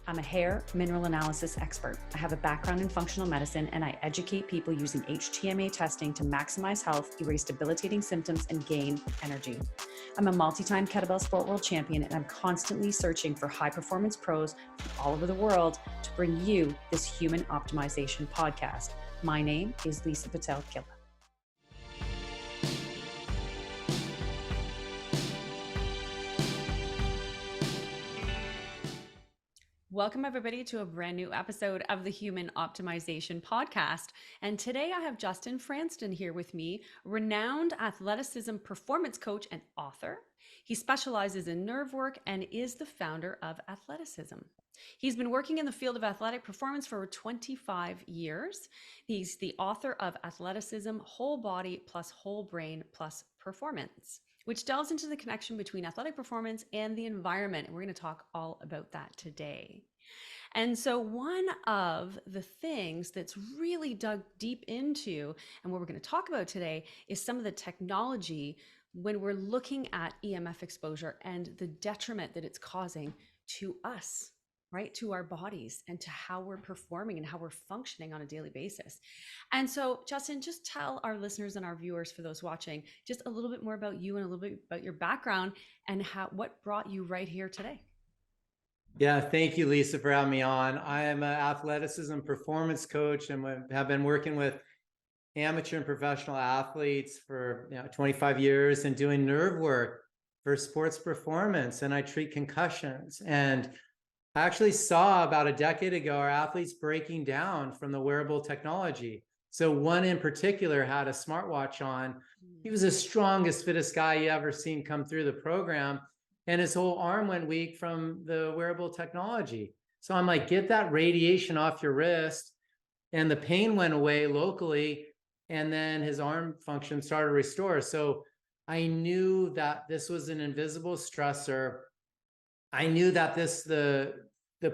I'm a hair mineral analysis expert. I have a background in functional medicine, and I educate people using HTMA testing to maximize health, erase debilitating symptoms, and gain energy. I'm a multi-time kettlebell sport world champion, and I'm constantly searching for high-performance pros from all over the world to bring you this human optimization podcast. My name is Lisa Pitel-Killah. Welcome, everybody, to a brand new episode of the Human Optimization Podcast. And today I have Justin Frandson here with me, renowned athleticism performance coach and author. He specializes in nerve work and is the founder of Athleticism. He's been working in the field of athletic performance for over 25 years. He's the author of Athleticism, Whole Body plus Whole Brain plus Performance, which delves into the connection between athletic performance and the environment. And we're going to talk all about that today. And so one of the things that's really dug deep into, and what we're going to talk about today, is some of the technology when we're looking at EMF exposure and the detriment that it's causing to us, right? To our bodies and to how we're performing and how we're functioning on a daily basis. And so, Justin, just tell our listeners and our viewers, for those watching, just a little bit more about you and a little bit about your background and what brought you right here today. Yeah, thank you, Lisa, for having me on. I am an athleticism performance coach and have been working with amateur and professional athletes for 25 years and doing nerve work for sports performance. And I treat concussions. And I actually saw about a decade ago our athletes breaking down from the wearable technology. So one in particular had a smartwatch on. He was the strongest, fittest guy you ever seen come through the program. And his whole arm went weak from the wearable technology. So I'm like, get that radiation off your wrist. And the pain went away locally. And then his arm function started to restore. So I knew that this was an invisible stressor. I knew that the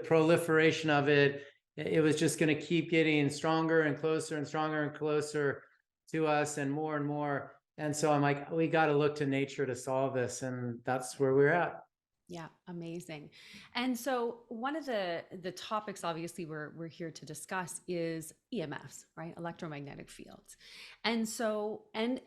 proliferation of it was just going to keep getting stronger and closer and stronger and closer to us and more and more. And so I'm like, we got to look to nature to solve this. And that's where we're at. Yeah, amazing. And so one of the topics, obviously, we're here to discuss is EMFs, right? Electromagnetic fields. And so, and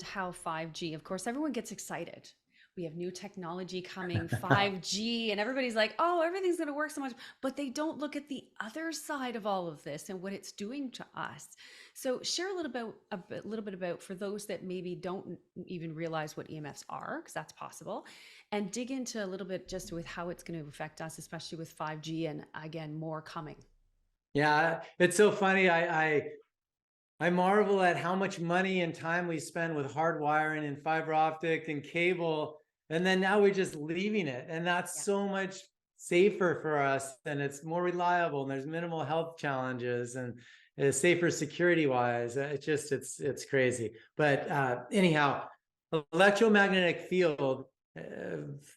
how 5G, of course, everyone gets excited. We have new technology coming, 5G, and everybody's like, oh, everything's going to work so much, but they don't look at the other side of all of this and what it's doing to us. So share a little bit about, for those that maybe don't even realize what EMFs are, because that's possible, and dig into a little bit just with how it's going to affect us, especially with 5G and, again, more coming. Yeah, it's so funny. I marvel at how much money and time we spend with hardwiring and fiber optic and cable. And then now we're just leaving it. And that's so much safer for us, and it's more reliable, and there's minimal health challenges, and it's safer security wise. It's crazy. But anyhow, electromagnetic field, it's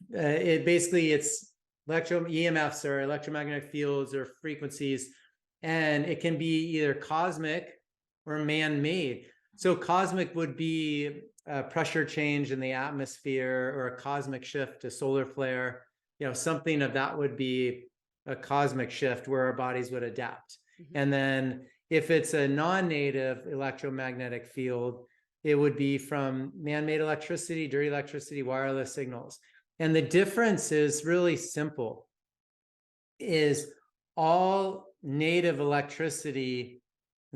EMFs or electromagnetic fields or frequencies, and it can be either cosmic or man-made. So cosmic would be a pressure change in the atmosphere, or a cosmic shift, a solar flare, something of that would be a cosmic shift where our bodies would adapt. Mm-hmm. And then if it's a non-native electromagnetic field, it would be from man-made electricity, dirty electricity, wireless signals. And the difference is really simple, is all native electricity,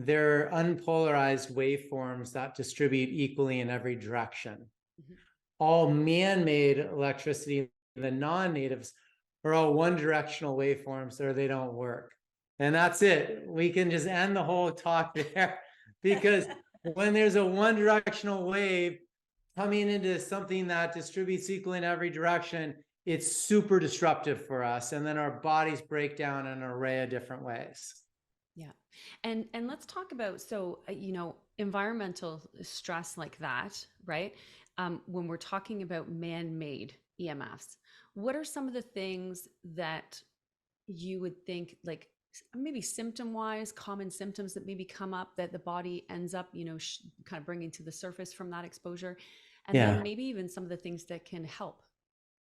they're unpolarized waveforms that distribute equally in every direction. Mm-hmm. All man-made electricity, the non-natives, are all one-directional waveforms, or they don't work. And that's it. We can just end the whole talk there, because when there's a one-directional wave coming into something that distributes equally in every direction, it's super disruptive for us. And then our bodies break down in an array of different ways. Yeah. And let's talk about, so, environmental stress like that, right? When we're talking about man-made EMFs, what are some of the things that you would think, like maybe symptom-wise, common symptoms that maybe come up that the body ends up, kind of bringing to the surface from that exposure? And then maybe even some of the things that can help,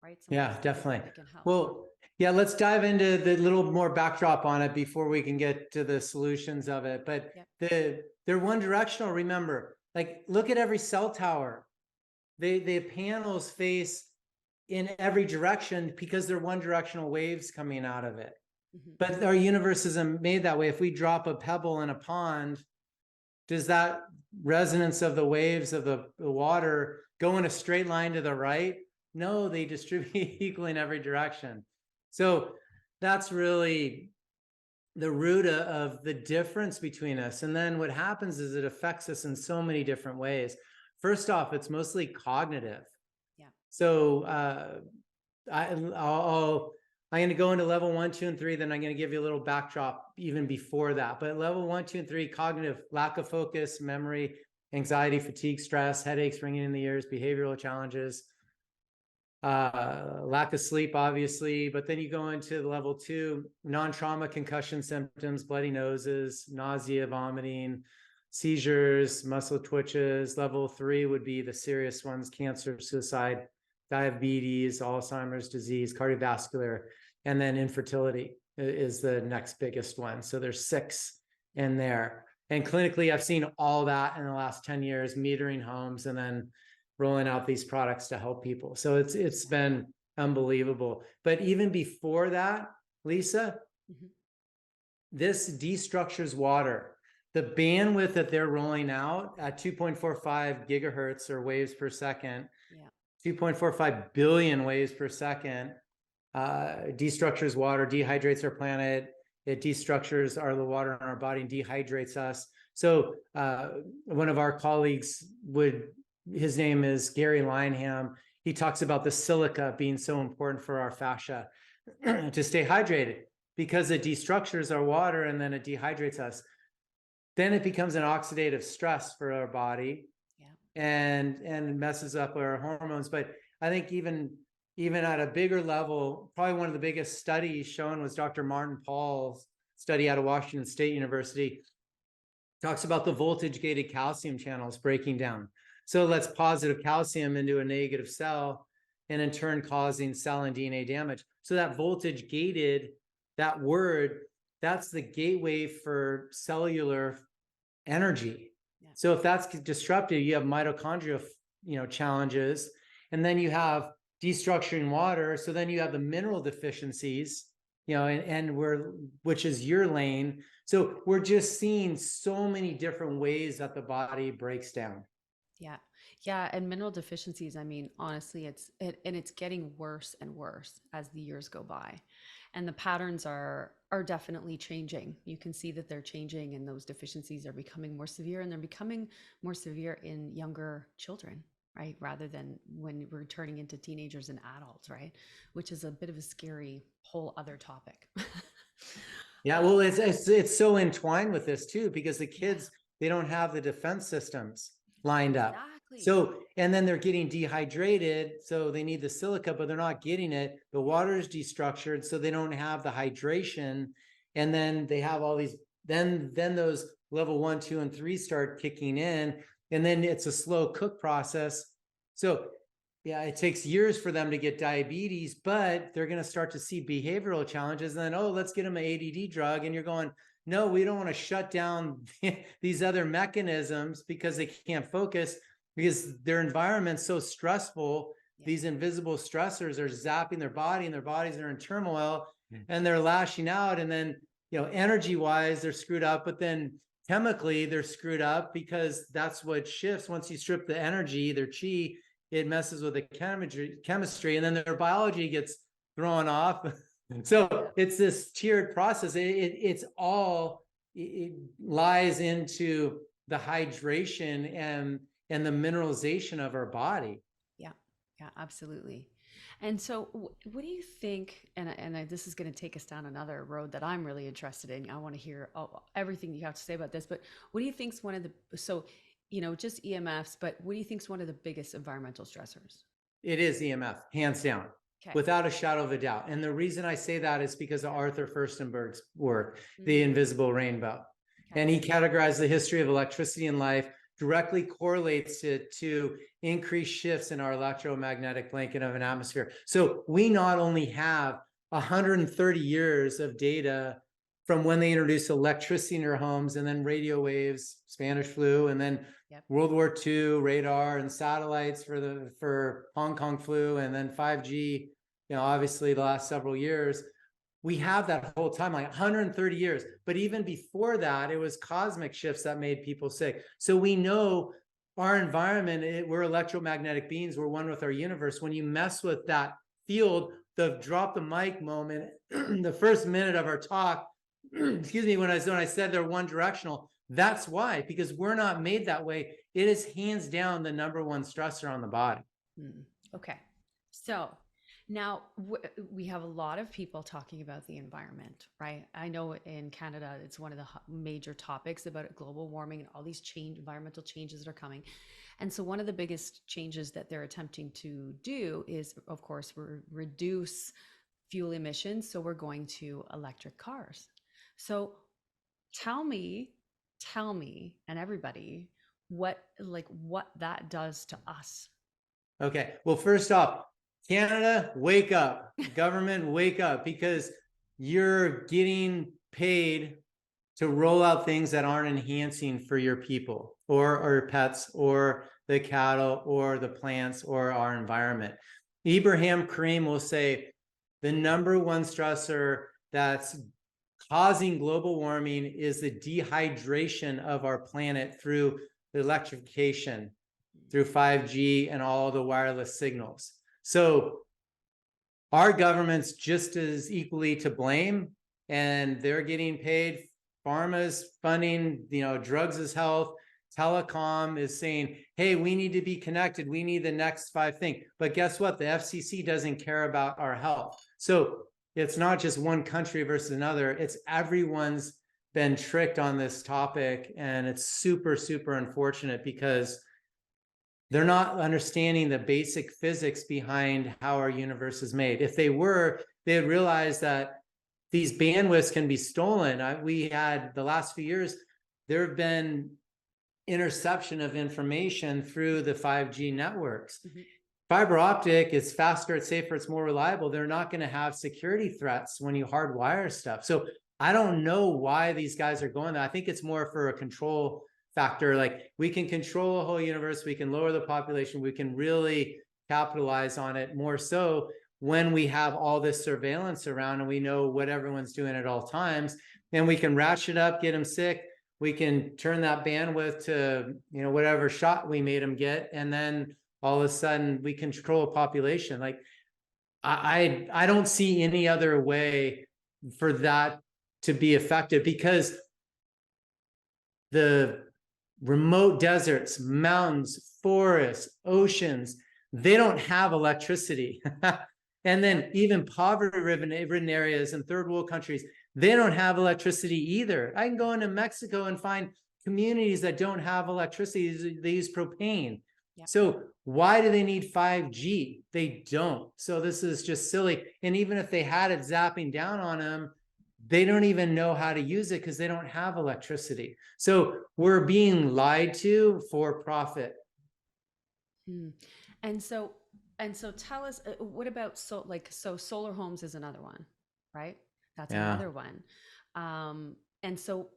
right? Yeah, definitely. That can help. Well, yeah, let's dive into the little more backdrop on it before we can get to the solutions of it. But they're one directional, remember. Like, look at every cell tower. The panels face in every direction because they're one directional waves coming out of it. But our universe isn't made that way. If we drop a pebble in a pond, does that resonance of the waves of the water go in a straight line to the right? No, they distribute equally in every direction. So that's really the root of the difference between us. And then what happens is it affects us in so many different ways. First off, it's mostly cognitive. Yeah. So I'm going to go into level 1, 2, and 3. Then I'm going to give you a little backdrop even before that. But level 1, 2, and 3, cognitive: lack of focus, memory, anxiety, fatigue, stress, headaches, ringing in the ears, behavioral challenges, lack of sleep, obviously. But then you go into level 2, non-trauma concussion symptoms, bloody noses, nausea, vomiting, seizures, muscle twitches. Level 3 would be the serious ones: cancer, suicide, diabetes, Alzheimer's disease, cardiovascular, and then infertility is the next biggest one. So there's 6 in there. And clinically, I've seen all that in the last 10 years, metering homes and then rolling out these products to help people. So it's been unbelievable. But even before that, Lisa, this destructures water. The bandwidth that they're rolling out at 2.45 gigahertz or waves per second, 2.45 billion waves per second, destructures water, dehydrates our planet. It destructures the water in our body and dehydrates us. So one of our colleagues his name is Gary Lineham. He talks about the silica being so important for our fascia to stay hydrated because it destructures our water and then it dehydrates us. Then it becomes an oxidative stress for our body, and messes up our hormones. But I think even at a bigger level, probably one of the biggest studies shown was Dr. Martin Paul's study out of Washington State University. Talks about the voltage-gated calcium channels breaking down. So it lets positive calcium into a negative cell, and in turn causing cell and DNA damage. So that voltage-gated, that word, that's the gateway for cellular energy. So if that's disrupted, you have mitochondrial, challenges, and then you have destructuring water. So then you have the mineral deficiencies, which is your lane. So we're just seeing so many different ways that the body breaks down. Yeah. And mineral deficiencies, I mean, honestly, it's getting worse and worse as the years go by. And the patterns are definitely changing. You can see that they're changing, and those deficiencies are becoming more severe, and they're becoming more severe in younger children, right? Rather than when we're turning into teenagers and adults, right? Which is a bit of a scary whole other topic. Yeah, well, it's so entwined with this too, because the kids, they don't have the defense systems lined up. So, and then they're getting dehydrated, so they need the silica, but they're not getting it. The water is destructured, so they don't have the hydration. And then they have all these, then those level 1, 2, and 3 start kicking in, and then it's a slow cook process. So yeah, it takes years for them to get diabetes, but they're going to start to see behavioral challenges. And then, let's get them an ADD drug. And you're going, no, we don't want to shut down these other mechanisms because they can't focus, because their environment's so stressful. These invisible stressors are zapping their body, and their bodies are in turmoil, and they're lashing out. And then, energy wise, they're screwed up, but then chemically they're screwed up, because that's what shifts. Once you strip the energy, their chi, it messes with the chemistry, and then their biology gets thrown off. So it's this tiered process. It lies into the hydration and the mineralization of our body. Yeah, absolutely. And so what do you think, this is going to take us down another road that I'm really interested in. I want to hear everything you have to say about this, but what do you think is one of the, just EMFs, but what do you think is one of the biggest environmental stressors? It is EMF, hands down, without a shadow of a doubt. And the reason I say that is because of Arthur Firstenberg's work, The Invisible Rainbow. And he categorized the history of electricity in life directly correlates it to increased shifts in our electromagnetic blanket of an atmosphere. So we not only have 130 years of data from when they introduced electricity in your homes, and then radio waves, Spanish flu, and then World War II, radar and satellites for Hong Kong flu, and then 5G, obviously the last several years. We have that whole time, like 130 years. But even before that, it was cosmic shifts that made people sick. So we know our environment, we're electromagnetic beings, we're one with our universe. When you mess with that field, the drop the mic moment, the first minute of our talk, excuse me, when I said they're one directional, that's why, because we're not made that way. It is hands down the number one stressor on the body. Okay. So now we have a lot of people talking about the environment, right? I know in Canada, it's one of the major topics about global warming and all these environmental changes that are coming. And so one of the biggest changes that they're attempting to do is, of course, reduce fuel emissions. So we're going to electric cars. So tell me, and everybody, what that does to us. Okay. Well, first off, Canada, wake up. Government, wake up, because you're getting paid to roll out things that aren't enhancing for your people or pets or the cattle or the plants or our environment. Ibrahim Karim will say the number one stressor that's causing global warming is the dehydration of our planet through the electrification, through 5G and all the wireless signals. So our government's just as equally to blame, and they're getting paid. Pharma's funding, drugs is health. Telecom is saying, hey, we need to be connected. We need the next 5 things. But guess what? The FCC doesn't care about our health. So it's not just one country versus another. It's everyone's been tricked on this topic. And it's super, super unfortunate because they're not understanding the basic physics behind how our universe is made. If they were, they'd realize that these bandwidths can be stolen. We had the last few years, there have been interception of information through the 5G networks. Fiber optic is faster, it's safer, it's more reliable. They're not going to have security threats when you hardwire stuff. So I don't know why these guys are going there. I think it's more for a control factor. Like, we can control a whole universe, we can lower the population, we can really capitalize on it more so when we have all this surveillance around and we know what everyone's doing at all times, and we can ratchet up, get them sick. We can turn that bandwidth to, whatever shot we made them get. And then all of a sudden we control a population. Like, I don't see any other way for that to be effective, because the remote deserts, mountains, forests, oceans, they don't have electricity. And then even poverty-ridden areas in third world countries, they don't have electricity either. I can go into Mexico and find communities that don't have electricity. They use propane. So why do they need 5G? They don't. So this is just silly. And even if they had it zapping down on them, they don't even know how to use it because they don't have electricity. So we're being lied to for profit. And so tell us, what about, so solar homes is another one, right? That's another one. And so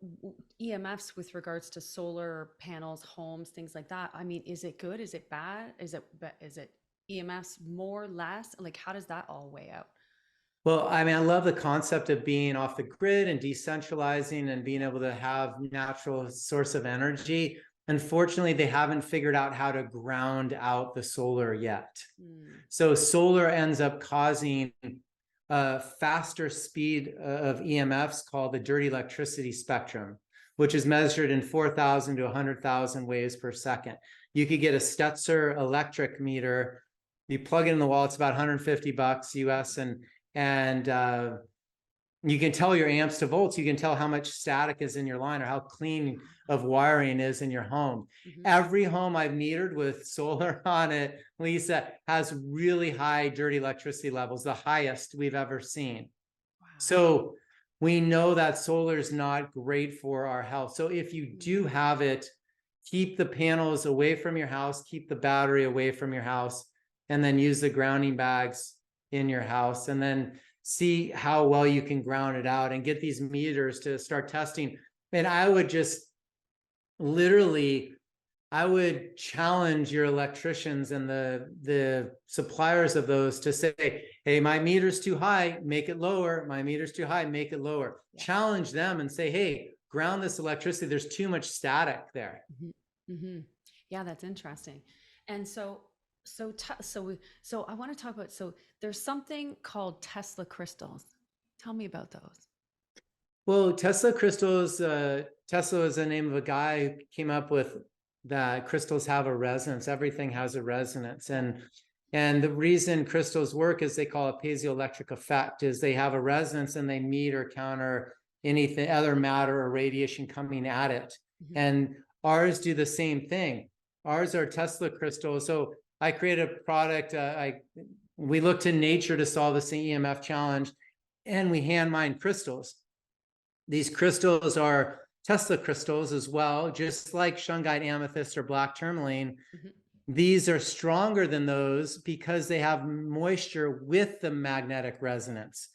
EMFs with regards to solar panels, homes, things like that. I mean, is it good? Is it bad? Is it EMFs more, less? Like, how does that all weigh out? Well, I mean, I love the concept of being off the grid and decentralizing and being able to have natural source of energy. Unfortunately, they haven't figured out how to ground out the solar yet. So solar ends up causing a faster speed of EMFs called the dirty electricity spectrum, which is measured in 4,000 to 100,000 waves per second. You could get a Stetzer electric meter, you plug it in the wall, it's about $150 US, and you can tell your amps to volts. You can tell how much static is in your line or how clean of wiring is in your home. Every home I've metered with solar on it, Lisa, has really high dirty electricity levels, the highest we've ever seen. So we know that solar is not great for our health. So if you do have it, keep the panels away from your house, keep the battery away from your house, and then use the grounding bags in your house, and then see how well you can ground it out and get these meters to start testing. And I would just literally, I would challenge your electricians and the suppliers of those to say, hey, my meter's too high, make it lower. My meter's too high, make it lower. Yeah. Challenge them and say, hey, ground this electricity. There's too much static there. Yeah, that's interesting. And so I want to talk about, so there's something called Tesla crystals. Tell me about those. Well, Tesla crystals, Tesla is the name of a guy who came up with that crystals have a resonance. Everything has a resonance. And the reason crystals work is they call it piezoelectric effect, is they have a resonance and they meet or counter anything, other matter or radiation coming at it. And ours do the same thing. Ours are Tesla crystals. So I created a product. We looked to nature to solve this EMF challenge, and we hand mined crystals. These crystals are Tesla crystals as well, just like shungite amethyst or black tourmaline. These are stronger than those because they have moisture with the magnetic resonance.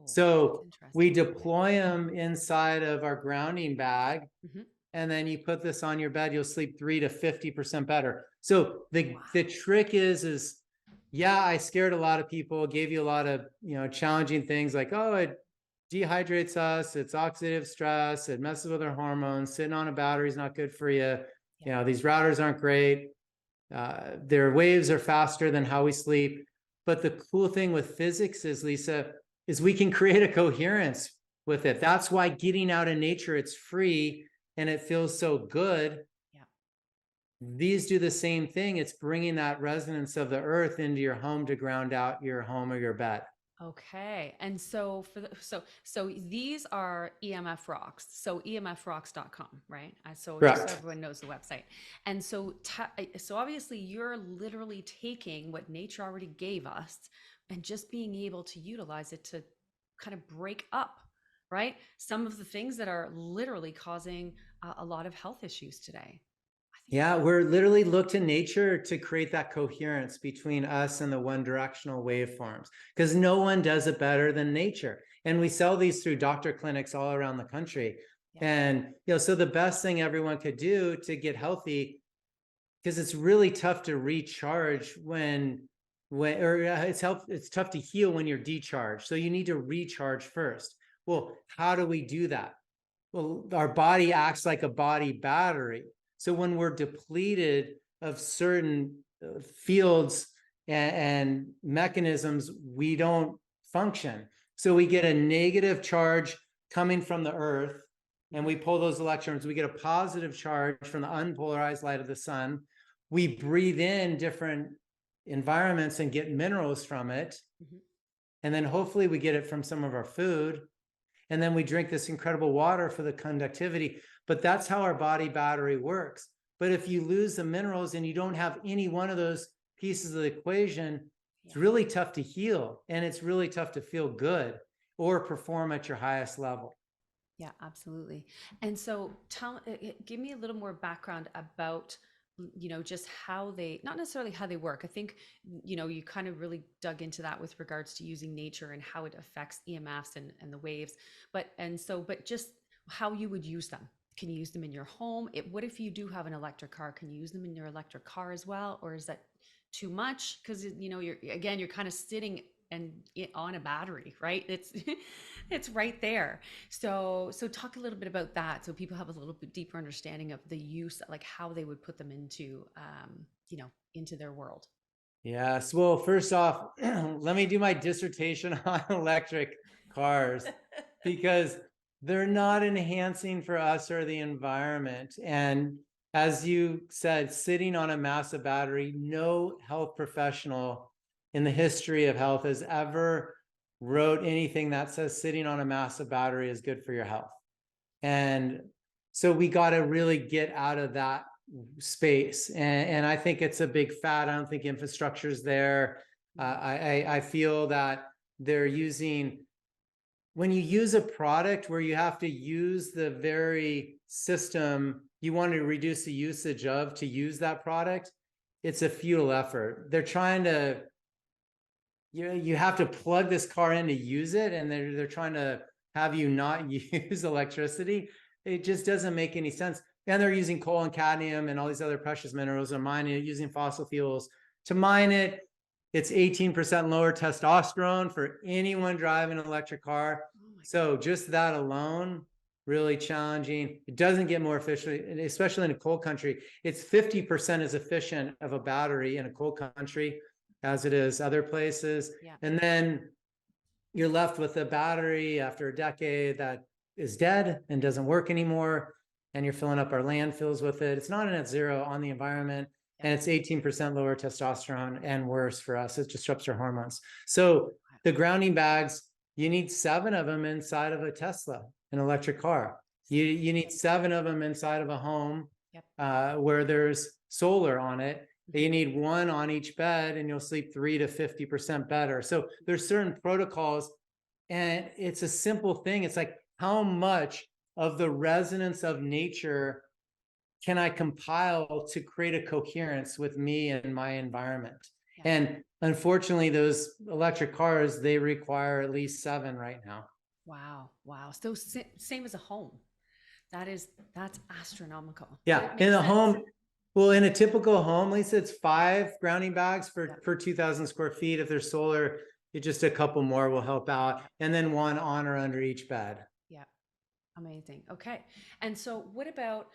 So we deploy them inside of our grounding bag, and then you put this on your bed, you'll sleep 3 to 50% better. So the trick is yeah, I scared a lot of people, gave you a lot of, challenging things like, oh, it dehydrates us, it's oxidative stress, it messes with our hormones, sitting on a battery is not good for you. These routers aren't great. Their waves are faster than how we sleep. But the cool thing with physics is, Lisa, is we can create a coherence with it. That's why getting out in nature, it's free and it feels so good. These do the same thing. It's bringing that resonance of the earth into your home to ground out your home or your bed. Okay. And so so these are EMF rocks. So emfrocks.com, right? So just so everyone knows the website. And so so obviously you're literally taking what nature already gave us and just being able to utilize it to kind of break up, right? Some of the things that are literally causing a lot of health issues today. Yeah, we're literally look to nature to create that coherence between us and the one directional waveforms, because no one does it better than nature. And we sell these through doctor clinics all around the country. And, so the best thing everyone could do to get healthy, because it's really tough to recharge it's tough to heal when you're decharged. So you need to recharge first. Well, how do we do that? Well, our body acts like a body battery. So when we're depleted of certain fields and mechanisms, we don't function. So we get a negative charge coming from the earth, and we pull those electrons. We get a positive charge from the unpolarized light of the sun. We breathe in different environments and get minerals from it. And then hopefully we get it from some of our food. And then we drink this incredible water for the conductivity. But that's how our body battery works. But if you lose the minerals and you don't have any one of those pieces of the equation, it's really tough to heal. And it's really tough to feel good or perform at your highest level. Yeah, absolutely. And so give me a little more background about, just how not necessarily how they work. I think, you kind of really dug into that with regards to using nature and how it affects EMFs and the waves, but just how you would use them. Can you use them in your home? What if you do have an electric car? Can you use them in your electric car as well? Or is that too much? Because, you're kind of sitting on a battery, right? It's right there. So talk a little bit about that, so people have a little bit deeper understanding of the use, like how they would put them into into their world. Yes. Well, first off, let me do my dissertation on electric cars, because they're not enhancing for us or the environment. And as you said, sitting on a massive battery, no health professional in the history of health has ever wrote anything that says sitting on a massive battery is good for your health. And so we got to really get out of that space. And I think it's a big fad. I don't think infrastructure is there. I feel that they're using when you use a product where you have to use the very system you want to reduce the usage of to use that product, it's a futile effort. They're trying to, you have to plug this car in to use it, and they're trying to have you not use electricity. It just doesn't make any sense. And they're using coal and cadmium and all these other precious minerals and mining it, using fossil fuels to mine it. It's 18% lower testosterone for anyone driving an electric car. So just that alone, really challenging. It doesn't get more efficient, especially in a cold country. It's 50% as efficient of a battery in a cold country as it is other places. Yeah. And then you're left with a battery after a decade that is dead and doesn't work anymore. And you're filling up our landfills with it. It's not a net zero on the environment. And it's 18% lower testosterone and worse for us. It disrupts our hormones. So the grounding bags, you need 7 of them inside of a Tesla, an electric car. You need 7 of them inside of a home where there's solar on it. You need 1 on each bed, and you'll sleep 3 to 50% better. So there's certain protocols, and it's a simple thing. It's like, how much of the resonance of nature can I compile to create a coherence with me and my environment? And unfortunately, those electric cars, they require at least 7 right now. Wow. So same as a home. That's astronomical. Yeah. In a home, well, in a typical home, Lisa, it's 5 grounding bags per 2,000 square feet. If there's solar, just a couple more will help out. And then 1 on or under each bed. Yeah. Amazing. Okay. And so what about,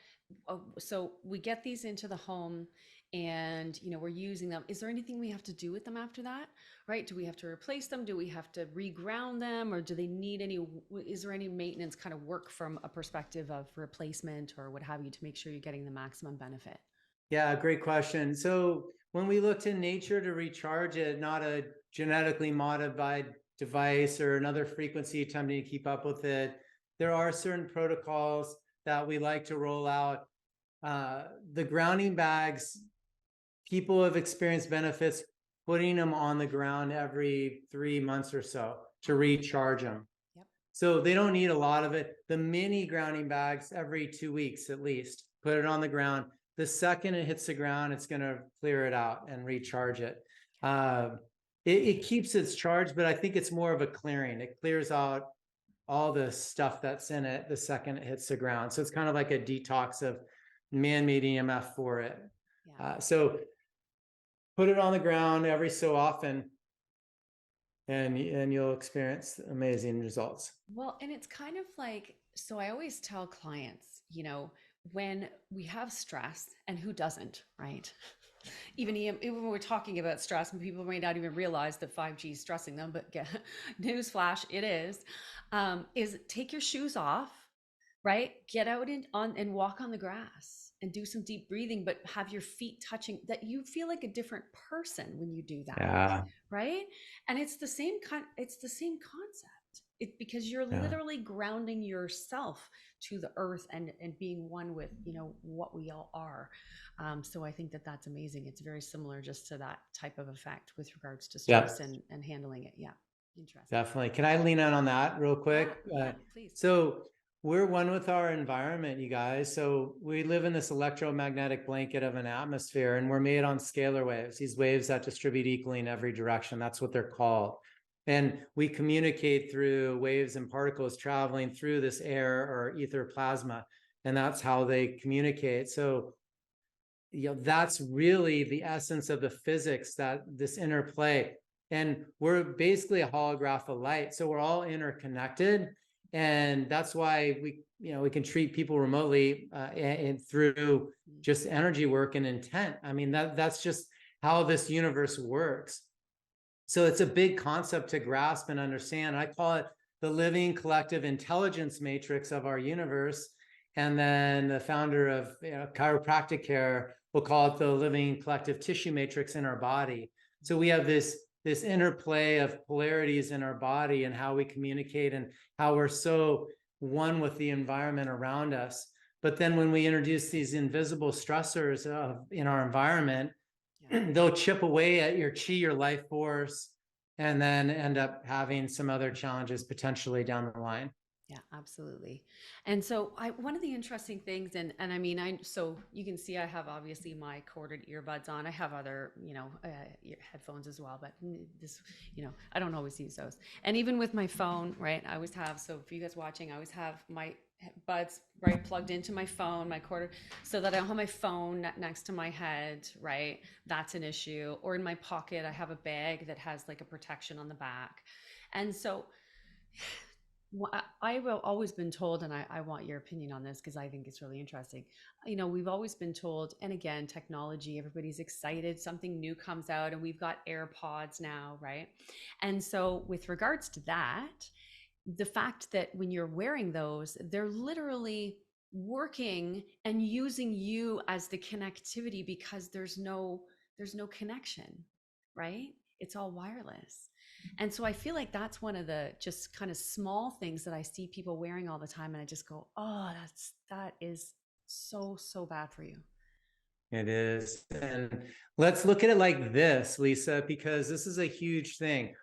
so we get these into the home and, we're using them. Is there anything we have to do with them after that? Right? Do we have to replace them? Do we have to reground them, or do they need is there any maintenance kind of work from a perspective of replacement or what have you to make sure you're getting the maximum benefit? Yeah, great question. So when we look to nature to recharge it, not a genetically modified device or another frequency attempting to keep up with it, there are certain protocols that we like to roll out. The grounding bags, people have experienced benefits putting them on the ground every 3 months or so to recharge them. So they don't need a lot of it. The mini grounding bags, every 2 weeks at least, put it on the ground. The second it hits the ground, it's going to clear it out and recharge it. It keeps its charge, but I think it's more of a clearing. It clears out all the stuff that's in it the second it hits the ground. So it's kind of like a detox of man-made EMF for it. So put it on the ground every so often, and you'll experience amazing results. Well, and it's kind of like, so I always tell clients, when we have stress, and who doesn't, right? Even when we're talking about stress, and people may not even realize that 5G is stressing them, but newsflash, it is take your shoes off, right? Get out and walk on the grass and do some deep breathing, but have your feet touching, that you feel like a different person when you do that, right? And it's the same concept. Because you're literally grounding yourself to the earth and being one with, what we all are. So I think that's amazing. It's very similar just to that type of effect with regards to stress and handling it. Yeah. Interesting. Definitely. Can I lean on that real quick? Yeah, please. So we're one with our environment, you guys. So we live in this electromagnetic blanket of an atmosphere, and we're made on scalar waves, these waves that distribute equally in every direction. That's what they're called. And we communicate through waves and particles traveling through this air or ether plasma. And that's how they communicate. So, that's really the essence of the physics, that this interplay. And we're basically a holograph of light. So we're all interconnected. And that's why we can treat people remotely and through just energy work and intent. I mean, that's just how this universe works. So it's a big concept to grasp and understand. I call it the living collective intelligence matrix of our universe. And then the founder of chiropractic care will call it the living collective tissue matrix in our body. So we have this interplay of polarities in our body and how we communicate and how we're so one with the environment around us. But then when we introduce these invisible stressors in our environment, they'll chip away at your chi, your life force, and then end up having some other challenges potentially down the line. Yeah, absolutely. And so one of the interesting things, and I mean, so you can see I have obviously my corded earbuds on. I have other, headphones as well, but this, I don't always use those. And even with my phone, right? I always have, so for you guys watching, I always have my buds right plugged into my phone, my corded, so that I don't have my phone next to my head, right? That's an issue. Or in my pocket, I have a bag that has like a protection on the back. And so I've always been told, and I want your opinion on this because I think it's really interesting. We've always been told, and again, technology, everybody's excited, something new comes out, and we've got AirPods now, right? And so, with regards to that, the fact that when you're wearing those, they're literally working and using you as the connectivity because there's no connection, right? It's all wireless. And so I feel like that's one of the just kind of small things that I see people wearing all the time, and I just go, "Oh, that is so bad for you." It is. And let's look at it like this, Lisa, because this is a huge thing.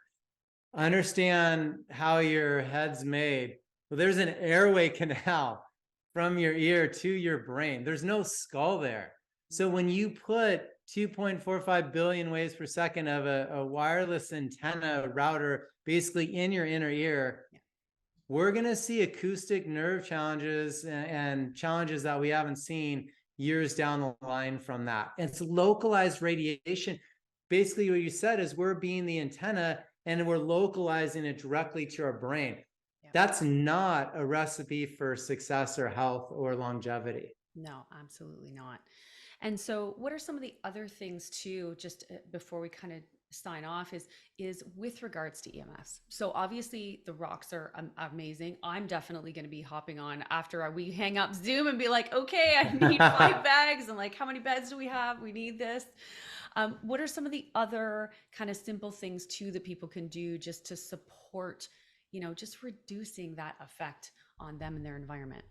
Understand how your head's made. Well, there's an airway canal from your ear to your brain. There's no skull there. So when you put 2.45 billion waves per second of a wireless antenna router basically in your inner ear, we're going to see acoustic nerve challenges and challenges that we haven't seen years down the line from that. It's localized radiation. Basically, what you said is we're being the antenna and we're localizing it directly to our brain. Yep. That's not a recipe for success or health or longevity. No, absolutely not. And so, what are some of the other things too, just before we kind of sign off, is with regards to EMFs? So obviously the rocks are amazing. I'm definitely going to be hopping on after we hang up Zoom and be like, okay, I need 5 bags. And like, how many beds do we have? We need this. What are some of the other kind of simple things too that people can do just to support, just reducing that effect on them and their environment?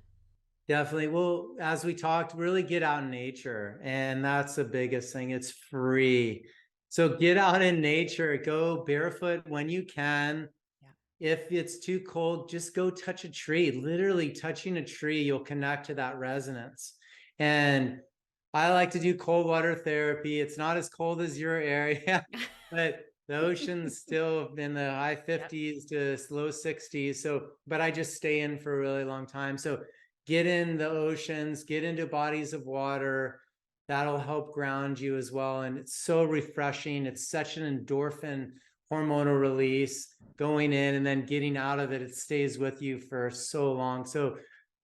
Definitely. Well, as we talked, really get out in nature. And that's the biggest thing. It's free. So get out in nature, go barefoot when you can. Yeah. If it's too cold, just go touch a tree. Literally touching a tree, you'll connect to that resonance. And I like to do cold water therapy. It's not as cold as your area, but the ocean's still in the high 50s to low 60s. So, but I just stay in for a really long time. So get in the oceans, get into bodies of water. That'll help ground you as well. And it's so refreshing. It's such an endorphin hormonal release going in and then getting out of it. It stays with you for so long. So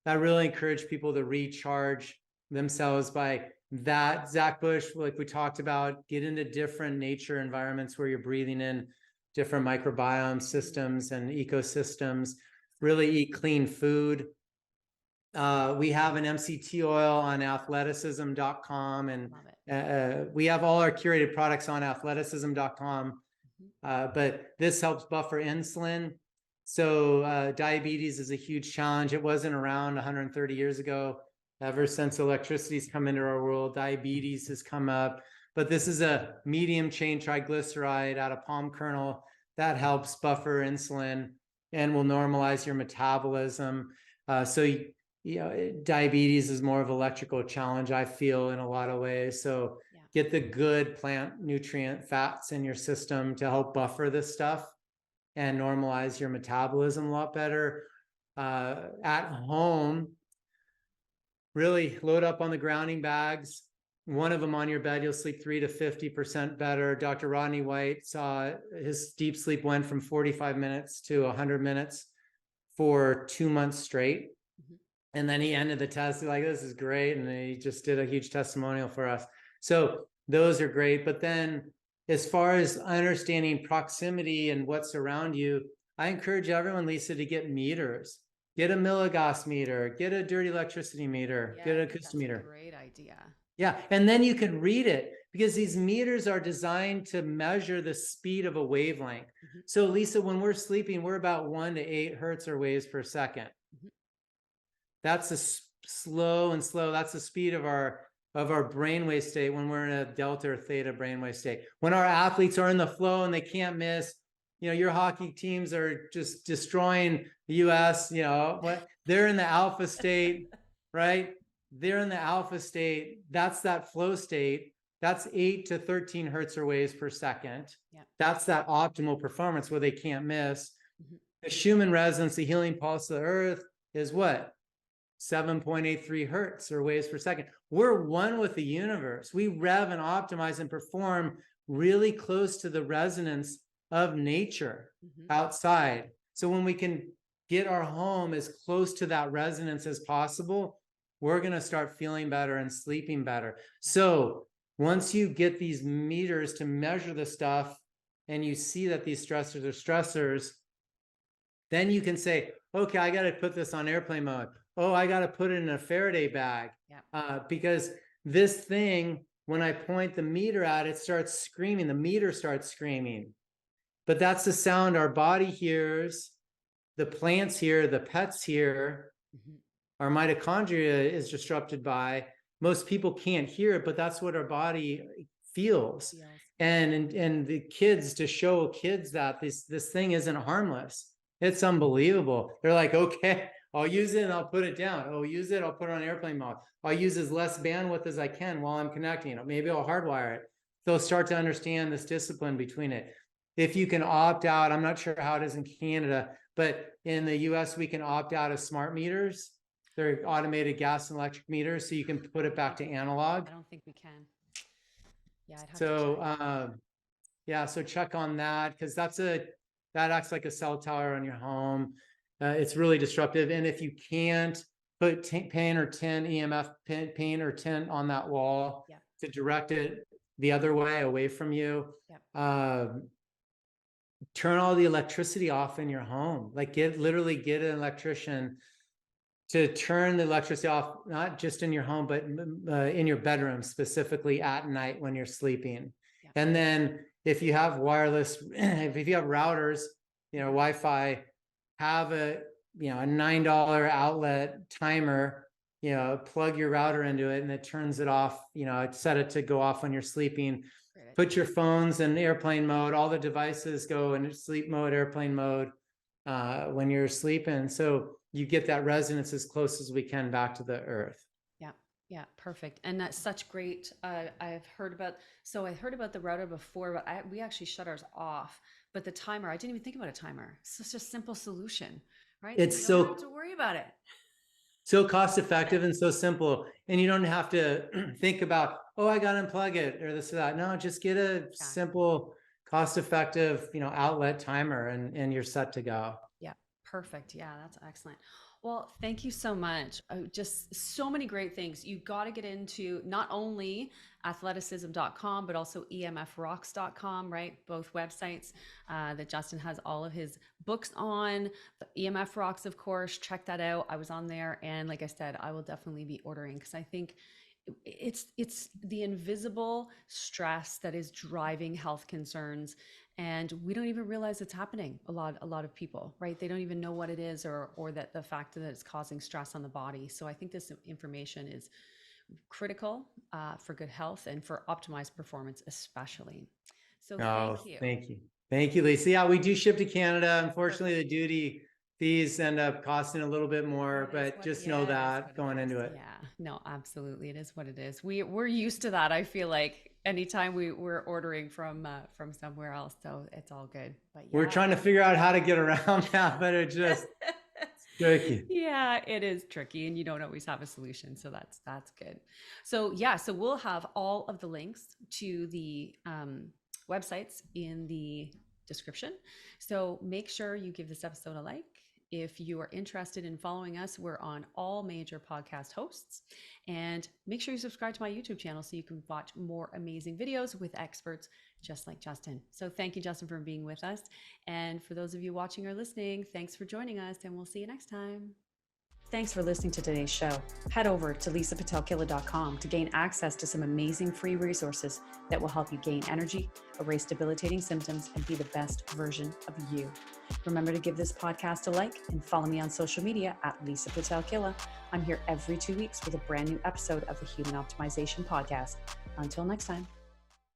I really encourage people to recharge themselves by that. Zach Bush, like we talked about, get into different nature environments where you're breathing in different microbiome systems and ecosystems. Really eat clean food. We have an MCT oil on athleticism.com, and we have all our curated products on athleticism.com. But this helps buffer insulin. So diabetes is a huge challenge. It wasn't around 130 years ago. Ever since electricity's come into our world, diabetes has come up. But this is a medium chain triglyceride out of palm kernel that helps buffer insulin and will normalize your metabolism. So diabetes is more of an electrical challenge, I feel, in a lot of ways. So get the good plant nutrient fats in your system to help buffer this stuff and normalize your metabolism a lot better. At home, really load up on the grounding bags. One of them on your bed, you'll sleep 3 to 50% better. Dr. Rodney White saw his deep sleep went from 45 minutes to 100 minutes for 2 months straight. And then he ended the test like, this is great. And he just did a huge testimonial for us. So those are great. But then as far as understanding proximity and what's around you, I encourage everyone, Lisa, to get meters. Get a milligauss meter, get a dirty electricity meter, get an acoustimeter. That's a great idea. Yeah, and then you can read it because these meters are designed to measure the speed of a wavelength. So Lisa, when we're sleeping, we're about 1 to 8 hertz or waves per second. That's the slow. That's the speed of our brainwave state when we're in a delta or theta brainwave state. When our athletes are in the flow and they can't miss, your hockey teams are just destroying the US, they're in the alpha state, right? They're in the alpha state. That's that flow state. That's 8 to 13 hertz or waves per second. Yeah. That's that optimal performance where they can't miss. Mm-hmm. The Schumann resonance, the healing pulse of the earth, is what? 7.83 hertz or waves per second. We're one with the universe. We rev and optimize and perform really close to the resonance of nature outside. So when we can get our home as close to that resonance as possible, we're going to start feeling better and sleeping better. So once you get these meters to measure the stuff and you see that these stressors are stressors, then you can say, okay, I got to put this on airplane mode. Oh, I got to put it in a Faraday bag. Because this thing, when I point the meter at it, starts screaming. The meter starts screaming. But that's the sound our body hears, the plants hear, the pets hear. Our mitochondria is disrupted by. Most people can't hear it, but that's what our body feels. And the kids, to show kids that this thing isn't harmless. It's unbelievable. They're like, okay, I'll use it and I'll put it down. I'll use it, I'll put it on airplane mode. I'll use as less bandwidth as I can while I'm connecting. Maybe I'll hardwire it. They'll start to understand this discipline between it. If you can opt out, I'm not sure how it is in Canada, but in the US, we can opt out of smart meters. They're automated gas and electric meters, so you can put it back to analog. I don't think we can. Yeah, I'd have to check. So check on that, because that acts like a cell tower on your home. It's really disruptive. And if you can't put paint or tin, EMF paint or tin on that wall to direct it the other way, away from you, turn all the electricity off in your home. Like literally get an electrician to turn the electricity off, not just in your home, but in your bedroom, specifically at night when you're sleeping. And then if you have wireless, if you have routers, Wi-Fi, have a $9 outlet timer, plug your router into it and it turns it off, set it to go off when you're sleeping. Put your phones in airplane mode. All the devices go in sleep mode, airplane mode when you're sleeping. So you get that resonance as close as we can back to the earth. Yeah, perfect. And that's such great. I heard about the router before, but we actually shut ours off. But the timer, I didn't even think about a timer. It's just a simple solution, right? It's so you don't have to worry about it. So cost effective and so simple. And you don't have to think about, oh, I got to unplug it or this or that. No, just get a simple, cost effective, outlet timer and you're set to go. Yeah, perfect. Yeah, that's excellent. Well, thank you so much. Just so many great things. You got to get into not only athleticism.com, but also emfrocks.com, right? Both websites that Justin has all of his books on. The EMF Rocks, of course, check that out. I was on there. And like I said, I will definitely be ordering because I think it's the invisible stress that is driving health concerns. And we don't even realize it's happening. A lot of people, right? They don't even know what it is or that the fact that it's causing stress on the body. So I think this information is critical for good health and for optimized performance, especially. So thank you. Thank you, Lisa. Yeah, we do ship to Canada. Unfortunately, the duty fees end up costing a little bit more, but just know that going into it. Yeah, no, absolutely. It is what it is. We're used to that. I feel like anytime we're ordering from somewhere else, so it's all good. But we're trying to figure out how to get around that, but it just tricky. Yeah, it is tricky and you don't always have a solution. So that's good. So so we'll have all of the links to the websites in the description. So make sure you give this episode a like. If you are interested in following us, we're on all major podcast hosts. And make sure you subscribe to my YouTube channel so you can watch more amazing videos with experts just like Justin. So thank you, Justin, for being with us. And for those of you watching or listening, thanks for joining us and we'll see you next time. Thanks for listening to today's show. Head over to lisapitel-killah.com to gain access to some amazing free resources that will help you gain energy, erase debilitating symptoms, and be the best version of you. Remember to give this podcast a like and follow me on social media at Lisa Pitel-Killah. I'm here every 2 weeks with a brand new episode of the Human Optimization Podcast. Until next time.